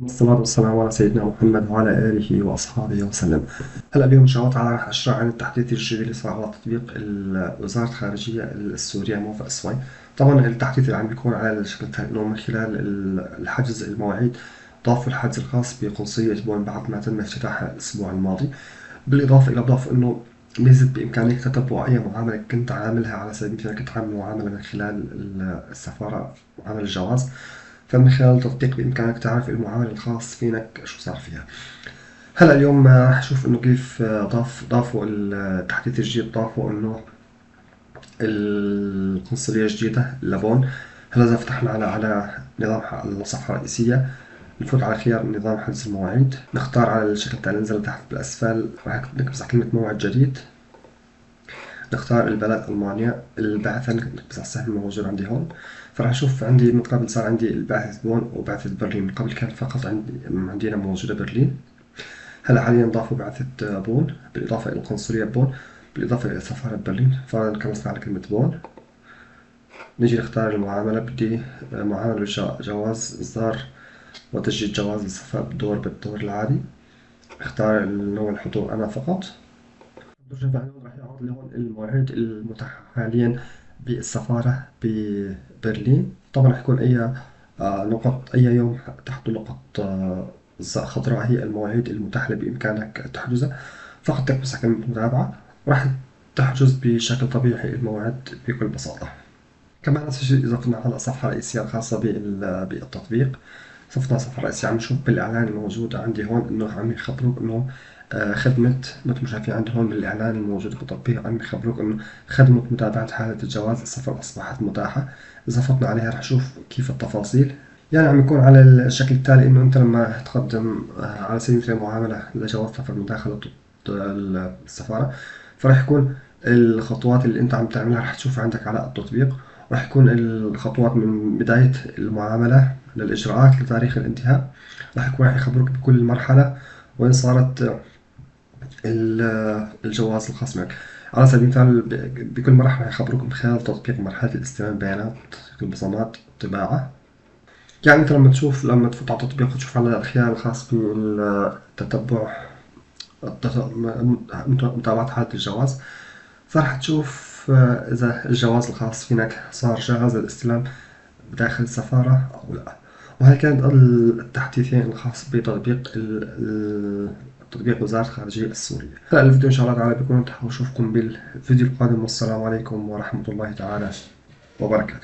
والصلاة والسلام على سيدنا محمد وعلى آله وأصحابه وسلم. هلا اليوم إن شاء الله تعالى رح أشرح عن التحديث الجديد اللي صار على تطبيق وزارة الخارجية السورية موفق سوي. طبعا التحديث اللي عم بيكون على الشكل التالي إنه من خلال الحجز المواعيد ضافوا الحجز الخاص بقنصلية بون بعد ما تم افتتاحها الأسبوع الماضي. بالإضافة إلى إنه ميزة بإمكانك تتبع أي معاملة كنت عاملها، على سبيل المثال كنت عامل معاملة من خلال السفارة، معاملة الجواز، فمن خلال التطبيق بإمكانك تعرف المعامل الخاص فينك شو صار فيها. هلا اليوم رح نشوف إنه كيف ضافوا التحديث الجديد، ضافوا إنه القنصلية الجديدة لبون. هلا إذا فتحنا على نظام الصفحة الرئيسية، نفوت على خيار نظام حجز المواعيد، نختار على الشكل التالي، ننزل تحت بالأسفل راح نكبس على كلمة موعد جديد، نختار البلد ألمانيا، البعثة نكبس على السهم الموجود عندي هون. فراح أشوف عندي من قبل صار عندي البعثة بون وبعثة برلين، من قبل كان فقط عندنا موجودة برلين. هلا حاليا ضافوا بعثة بون بالإضافة إلى القنصلية بون، بالإضافة إلى سفارة برلين. فنكبس على كلمة بون، نجي نختار المعاملة. بدي معاملة جواز إصدار وتسجيل جواز السفر بالدور العادي. اختار نوع الحضور أنا فقط. درجة العنوان راح يعرض لي هون المواعيد المتاحة حاليا بالسفارة ببرلين. طبعا راح يكون أي نقط، أي يوم تحت نقط خضراء هي المواعيد المتاحة بإمكانك تحجزها. فقط تكبس على كلمة متابعة وراح تحجز بشكل طبيعي الموعد بكل بساطة. كمان نفس الشيء إذا كنا على الصفحة الرئيسية الخاصة بالتطبيق. صفنا الصفحة الرئيسية، عم نشوف بالإعلان الموجود عندي هون إنه عم يخبروك إنه خدمة، مثل ما شايفين عندي هون بالإعلان الموجود بالتطبيق عم يخبروك إنه خدمة متابعة حالة الجواز السفر أصبحت متاحة. إذا فتنا عليها رح نشوف كيف التفاصيل. يعني عم يكون على الشكل التالي إنه أنت لما تقدم على سبيل المثال معاملة لجواز سفر من داخل السفارة، فرح يكون الخطوات اللي أنت عم تعملها رح تشوفها عندك على التطبيق. راح يكون الخطوات من بداية المعاملة للإجراءات لتاريخ الانتهاء. راح يخبروك بكل مرحلة وين صارت الجواز الخاص معك. على سبيل المثال بكل مرحلة راح يخبروك من خلال تطبيق مرحلة الاستلام البيانات، البصمات، الطباعة. يعني أنت لما تشوف، لما تفوت على التطبيق وتشوف على الخيار الخاص بالتتبع، متابعة حالة الجواز، فراح تشوف إذا الجواز الخاص فينك صار جاهز للاستلام داخل السفارة أو لا. وهي كانت التحديثين الخاص بتطبيق تطبيق وزارة الخارجية السورية. هلا الفيديو إن شاء الله تعالى بيكون انتهى، وأشوفكم بالفيديو القادم، والسلام عليكم ورحمة الله تعالى وبركاته.